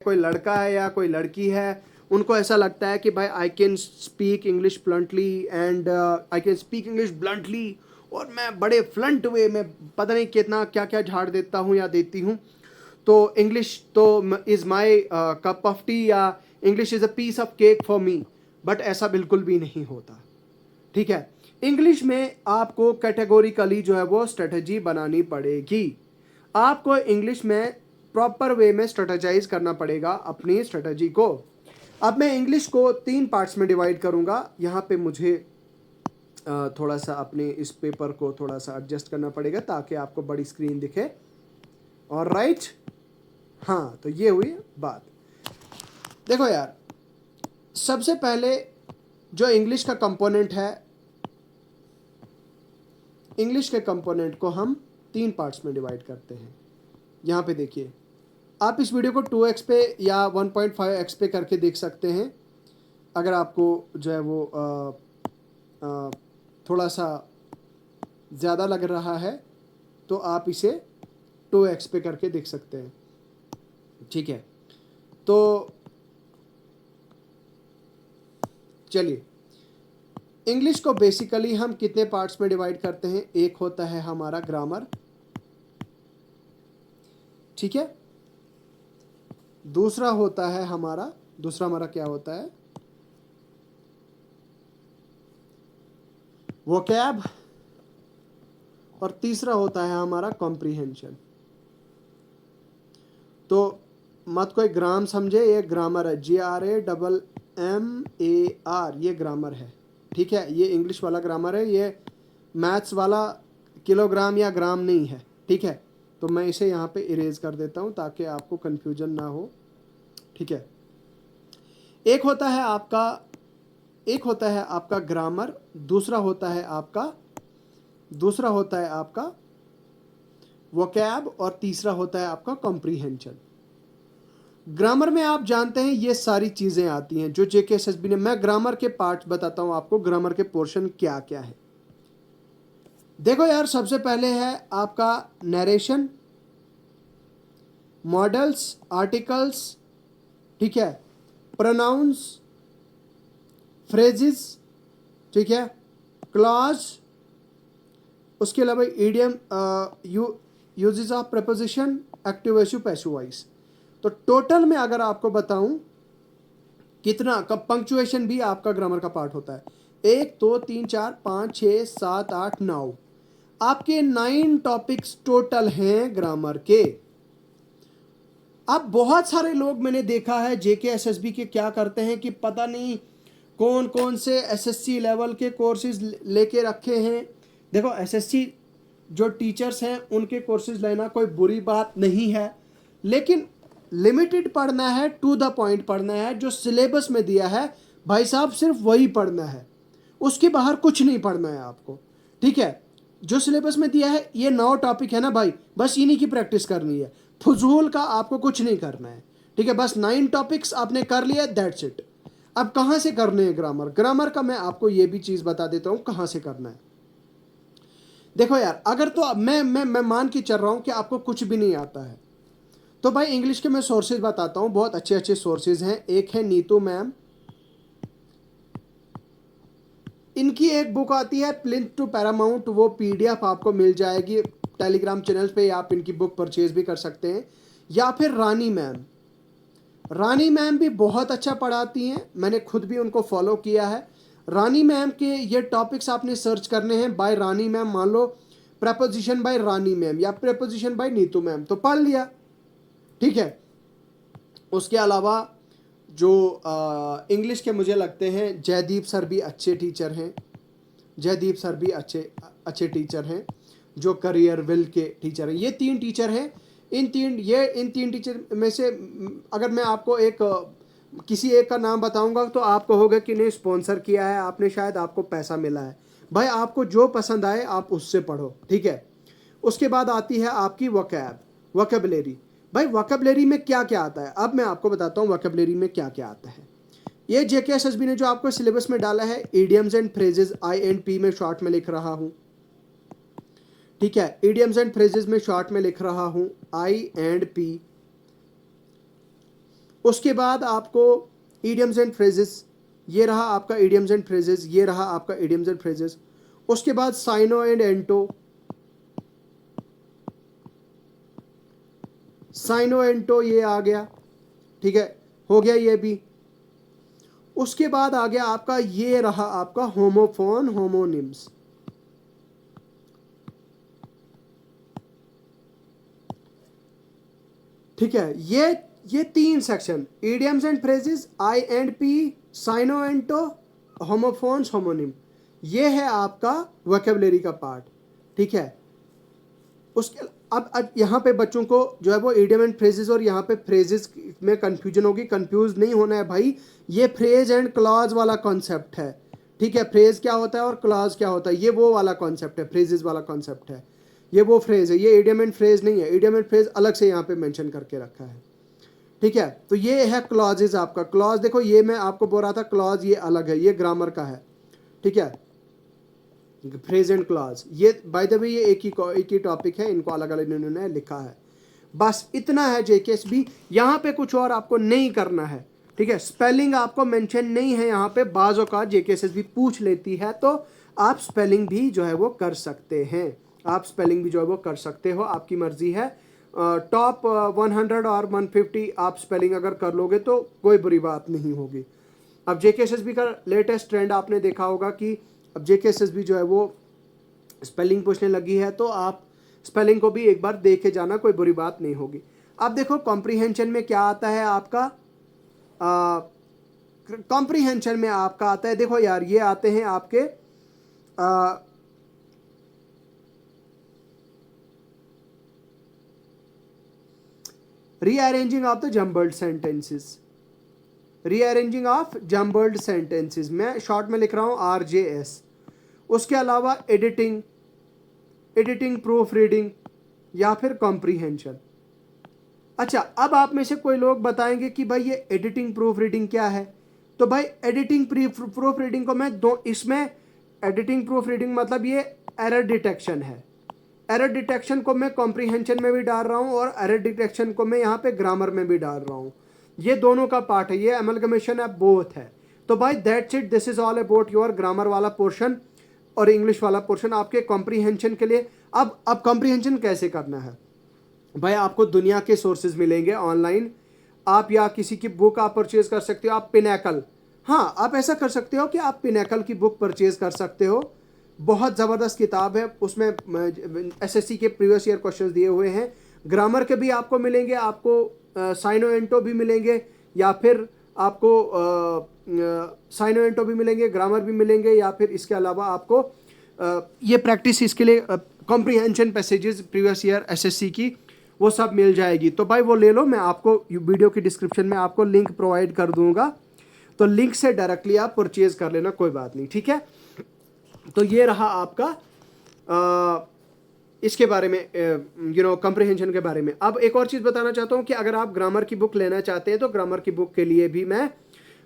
कोई लड़का है या कोई लड़की है, उनको ऐसा लगता है कि भाई I can speak English bluntly and I can speak English bluntly, और मैं बड़े फ्लंट वे में पता नहीं कितना क्या क्या झाड़ देता हूँ या देती हूँ, तो इंग्लिश तो is my cup of tea, या English is a piece of cake for me. But ऐसा बिल्कुल भी नहीं होता, ठीक है। इंग्लिश में आपको कैटेगोरिकली जो है वो स्ट्रेटजी बनानी पड़ेगी। आपको इंग्लिश में प्रॉपर वे में स्ट्रेटजाइज करना पड़ेगा अपनी स्ट्रेटजी को। अब मैं इंग्लिश को 3 पार्ट्स में डिवाइड करूंगा। यहाँ पे मुझे थोड़ा सा अपने इस पेपर को थोड़ा सा एडजस्ट करना पड़ेगा ताकि आपको बड़ी स्क्रीन दिखे। और राइट, हाँ, तो ये हुई बात। देखो यार, सबसे पहले जो इंग्लिश का कंपोनेंट है, इंग्लिश के कंपोनेंट को हम 3 पार्ट्स में डिवाइड करते हैं। यहाँ पे देखिए, आप इस वीडियो को 2x पे या 1.5x पे करके देख सकते हैं। अगर आपको जो है वो थोड़ा सा ज़्यादा लग रहा है तो आप इसे 2x पे करके देख सकते हैं, ठीक है। तो चलिए, इंग्लिश को बेसिकली हम कितने पार्ट्स में डिवाइड करते हैं। एक होता है हमारा ग्रामर, ठीक है। दूसरा हमारा क्या होता है, वोकैब, और तीसरा होता है हमारा कॉम्प्रिहेंशन। तो मत कोई ग्राम समझे, ये ग्रामर है, GRAMMAR, ये ग्रामर है, ठीक है। ये इंग्लिश वाला ग्रामर है, ये मैथ्स वाला किलोग्राम या ग्राम नहीं है, ठीक है। तो मैं इसे यहाँ पे इरेज कर देता हूँ ताकि आपको कन्फ्यूजन ना हो, ठीक है। एक होता है आपका ग्रामर, दूसरा होता है आपका वोकैब, और तीसरा होता है आपका कॉम्प्रिहेंशन। ग्रामर में आप जानते हैं ये सारी चीज़ें आती हैं जो JKSSB ने, मैं ग्रामर के पार्ट बताता हूँ आपको, ग्रामर के पोर्शन क्या क्या है। देखो यार, सबसे पहले है आपका नरेशन, मॉडल्स, आर्टिकल्स, ठीक है, प्रोनाउंस, फ्रेजेस, ठीक है, क्लॉज, उसके अलावा idiom, uses of preposition, active voice, passive voice. तो टोटल में अगर आपको बताऊं कितना, कब पंक्चुएशन भी आपका ग्रामर का पार्ट होता है। 1 2 3 4 5 6 7 8 9, आपके 9 टॉपिक्स टोटल हैं ग्रामर के। अब बहुत सारे लोग मैंने देखा है JKSSB के क्या करते हैं कि पता नहीं कौन कौन से SSC लेवल के कोर्सेज लेके रखे हैं। देखो, SSC जो टीचर्स हैं उनके कोर्सेज लेना कोई बुरी बात नहीं है, लेकिन लिमिटेड पढ़ना है, टू द पॉइंट पढ़ना है। जो सिलेबस में दिया है भाई साहब, सिर्फ वही पढ़ना है, उसके बाहर कुछ नहीं पढ़ना है आपको, ठीक है। जो सिलेबस में दिया है, ये 9 टॉपिक है ना भाई, बस इन्हीं की प्रैक्टिस करनी है, फजूल का आपको कुछ नहीं करना है, ठीक है। बस 9 टॉपिक्स आपने कर लिया, दैट्स इट। अब कहाँ से करने हैं ग्रामर का मैं आपको ये भी चीज़ बता देता हूँ कहाँ से करना है। देखो यार, अगर तो मैं मान के चल रहा हूँ कि आपको कुछ भी नहीं आता है, तो भाई इंग्लिश के मैं सोर्सेज बताता हूँ, बहुत अच्छे अच्छे सोर्सेज हैं। एक है नीतू मैम, इनकी एक बुक आती है प्लिंथ टू पैरामाउंट, वो PDF आपको मिल जाएगी टेलीग्राम चैनल पे, आप इनकी बुक परचेज भी कर सकते हैं। या फिर रानी मैम भी बहुत अच्छा पढ़ाती हैं, मैंने खुद भी उनको फॉलो किया है। रानी मैम के ये टॉपिक्स आपने सर्च करने हैं बाय रानी मैम, मान लो प्रपोजिशन बाय रानी मैम या प्रपोजिशन बाय नीतू मैम, तो पढ़ लिया, ठीक है। उसके अलावा जो इंग्लिश के मुझे लगते हैं जयदीप सर भी अच्छे टीचर हैं, अच्छे टीचर हैं, जो करियर विल के टीचर हैं। ये 3 टीचर हैं, इन तीन टीचर में से अगर मैं आपको किसी एक का नाम बताऊंगा तो आप कहोगे कि नहीं स्पॉन्सर किया है आपने, शायद आपको पैसा मिला है। भाई आपको जो पसंद आए आप उससे पढ़ो, ठीक है। उसके बाद आती है आपकी वोकैबुलरी। भाई वोकैबुलरी में क्या क्या आता है, अब मैं आपको बताता हूँ वोकैबुलरी में क्या क्या आता है। ये JKSSB ने जो आपको सिलेबस में डाला है, इडियम्स एंड फ्रेजेस, INP में शॉर्ट में लिख रहा हूँ, ठीक है। इडियम्स एंड फ्रेजेस में शॉर्ट में लिख रहा हूँ INP। उसके बाद आपको इडियम्स एंड फ्रेजेस, ये रहा आपका इडियम्स एंड फ्रेजेस, ये रहा आपका इडियम्स एंड फ्रेजेस। उसके बाद साइनो एंड एंटो, साइनो एंटो ये आ गया, ठीक है, हो गया ये भी। उसके बाद आ गया आपका, ये रहा आपका होमोफोन होमोनिम्स। ठीक है, ये तीन section, idioms and phrases, I and P, syno anto, homophones homonym, ये है आपका वोकैबुलरी का पार्ट। ठीक है, उसके अब यहाँ पे बच्चों को जो है वो इडियम एंड फ्रेजेस और यहाँ पे फ्रेजेस में कंफ्यूजन होगी। कंफ्यूज नहीं होना है भाई, ये फ्रेज एंड क्लॉज वाला कॉन्सेप्ट है। ठीक है, फ्रेज क्या होता है और क्लॉज क्या होता है, ये वो वाला कॉन्सेप्ट है, फ्रेजेस वाला कॉन्सेप्ट है, ये वो फ्रेज है, ये इडियम एंड फ्रेज नहीं है। इडियम एंड फ्रेज अलग से यहाँ पे मेंशन करके रखा है। ठीक है, तो ये है क्लॉजेज आपका। क्लॉज देखो, ये मैं आपको बोल रहा था क्लॉज ये अलग है, ये ग्रामर का है। ठीक है, फ्रेज एंड क्लॉज, ये बाय द वे ये एक ही टॉपिक है, इनको अलग अलग इन्होंने लिखा है। बस इतना है जेकेएसबी, यहाँ पे कुछ और आपको नहीं करना है। ठीक है, स्पेलिंग आपको मेंशन नहीं है यहाँ पे, बाज़ औक़ात जेकेएसबी पूछ लेती है, तो आप स्पेलिंग भी जो है वो कर सकते हैं, आप स्पेलिंग भी जो है वो कर सकते हो, आपकी मर्जी है। टॉप 100 और 150 आप स्पेलिंग अगर कर लोगे तो कोई बुरी बात नहीं होगी। अब जेकेएसबी का लेटेस्ट ट्रेंड आपने देखा होगा कि अब जेकेएसबी जो है वो स्पेलिंग पूछने लगी है, तो आप स्पेलिंग को भी एक बार देख के जाना, कोई बुरी बात नहीं होगी। अब देखो कॉम्प्रीहेंशन में क्या आता है आपका, कॉम्प्रीहेंशन में आपका आता है, देखो यार ये आते हैं आपके rearranging of the jumbled sentences, rearranging of jumbled sentences, मैं शॉर्ट में लिख रहा हूं RJS। उसके अलावा एडिटिंग, एडिटिंग प्रूफ रीडिंग या फिर कॉम्प्रीहेंशन। अच्छा, अब आप में से कोई लोग बताएंगे कि भाई ये एडिटिंग प्रूफ रीडिंग क्या है, तो भाई एडिटिंग प्रूफ रीडिंग को मैं दो, इसमें एडिटिंग प्रूफ रीडिंग मतलब ये एरर डिटेक्शन है। एरर डिटेक्शन को मैं कॉम्प्रीहेंशन में भी डाल रहा हूँ और एरर डिटेक्शन को मैं यहाँ पे ग्रामर में भी डाल रहा हूँ, ये दोनों का पार्ट है, ये एमलगमेशन है, बोथ है। तो भाई that's it, this is all about your grammar वाला पोर्शन और इंग्लिश वाला पोर्शन आपके कॉम्प्रीहेंशन के लिए। अब कॉम्प्रीहेंशन कैसे करना है भाई, आपको दुनिया के सोर्सेज मिलेंगे ऑनलाइन, आप या किसी की बुक आप परचेज कर सकते हो, आप पिनैकल, हाँ आप ऐसा कर सकते हो कि आप पिनैकल की बुक परचेज कर सकते हो, बहुत ज़बरदस्त किताब है, उसमें एसएससी के प्रीवियस ईयर क्वेश्चंस दिए हुए हैं, ग्रामर के भी आपको मिलेंगे, आपको साइनो एंटो भी मिलेंगे, या फिर आपको साइनो एंटो भी मिलेंगे, ग्रामर भी मिलेंगे, या फिर इसके अलावा आपको ये प्रैक्टिस इसके लिए comprehension passages previous year SSC की वो सब मिल जाएगी। तो भाई वो ले लो, मैं आपको वीडियो की डिस्क्रिप्शन में आपको लिंक प्रोवाइड कर दूंगा, तो लिंक से डायरेक्टली आप परचेज कर लेना, कोई बात नहीं। ठीक है, तो ये रहा आपका इसके बारे में कॉम्प्रीहेंशन के बारे में। अब एक और चीज़ बताना चाहता हूँ कि अगर आप ग्रामर की बुक लेना चाहते हैं तो ग्रामर की बुक के लिए भी मैं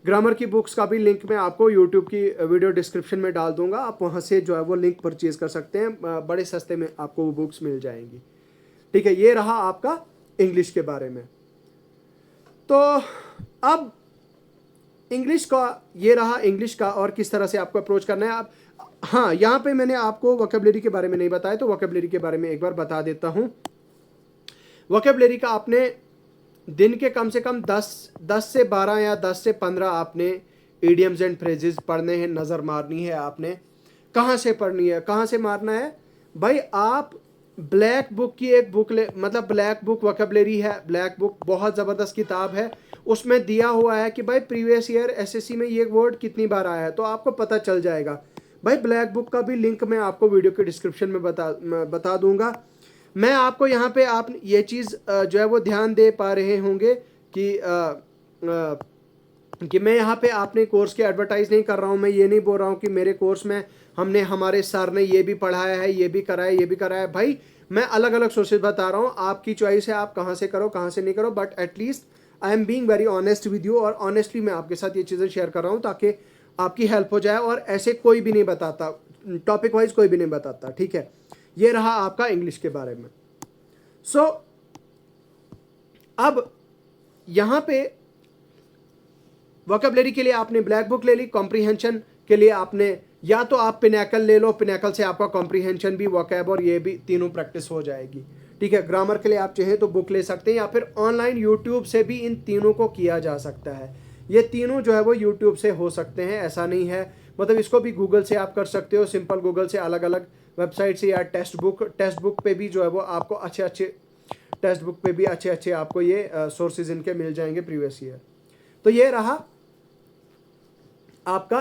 ग्रामर की बुक्स का भी लिंक मैं आपको यूट्यूब की वीडियो डिस्क्रिप्शन में डाल दूंगा, आप वहाँ से जो है वो लिंक परचेज कर सकते हैं, बड़े सस्ते में आपको वो बुक्स मिल जाएंगी। ठीक है, ये रहा आपका इंग्लिश के बारे में। तो अब इंग्लिश का ये रहा इंग्लिश का, और किस तरह से आपको अप्रोच करना है। आप हाँ, यहाँ पे मैंने आपको वोकैबुलरी के बारे में नहीं बताया, तो वोकैबुलरी के बारे में एक बार बता देता हूँ। वोकैबुलरी का आपने दिन के कम से कम 10 से 12 या 10 से 15 आपने इडियम्स एंड फ्रेजेस पढ़ने हैं, नज़र मारनी है आपने। कहाँ से पढ़नी है, कहाँ से मारना है भाई, आप ब्लैक बुक की एक बुक ले, मतलब ब्लैक बुक वोकैबुलरी है, ब्लैक बुक बहुत ज़बरदस्त किताब है, उसमें दिया हुआ है कि भाई प्रीवियस ईयर एसएससी में ये वर्ड कितनी बार आया है, तो आपको पता चल जाएगा। भाई ब्लैक बुक का भी लिंक मैं आपको वीडियो के डिस्क्रिप्शन में बता दूंगा। मैं आपको यहाँ पे आप ये चीज़ जो है वो ध्यान दे पा रहे होंगे कि मैं यहाँ पे आपने कोर्स के एडवर्टाइज नहीं कर रहा हूँ, मैं ये नहीं बोल रहा हूँ कि मेरे कोर्स में हमारे सर ने ये भी पढ़ाया है, ये भी कराया, ये भी कराया है। भाई मैं अलग अलग सोर्सेज बता रहा हूँ, आपकी चॉइस है आप कहाँ से करो कहाँ से नहीं करो, but at least I am being very honest with you, और ऑनेस्टली मैं आपके साथ ये चीज़ें शेयर कर रहा हूँ ताकि आपकी हेल्प हो जाए, और ऐसे कोई भी नहीं बताता, टॉपिक वाइज कोई भी नहीं बताता। ठीक है, ये रहा आपका इंग्लिश के बारे में। सो अब यहाँ पे वोकेबलरी के लिए आपने ब्लैक बुक ले ली, कॉम्प्रीहेंशन के लिए आपने या तो आप पिनैकल ले लो, पिनैकल से आपका कॉम्प्रीहेंशन भी, वोकैब और ये भी तीनों प्रैक्टिस हो जाएगी। ठीक है, ग्रामर के लिए आप चाहें तो बुक ले सकते हैं या फिर ऑनलाइन यूट्यूब से भी इन तीनों को किया जा सकता है। ये तीनों जो है वो यूट्यूब से हो सकते हैं, ऐसा नहीं है, मतलब इसको भी गूगल से आप कर सकते हो, सिंपल गूगल से अलग अलग वेबसाइट से, या टेक्स्ट बुक पे भी जो है वो आपको अच्छे आपको ये सोर्सेज इनके मिल जाएंगे प्रीवियस ईयर। तो ये रहा आपका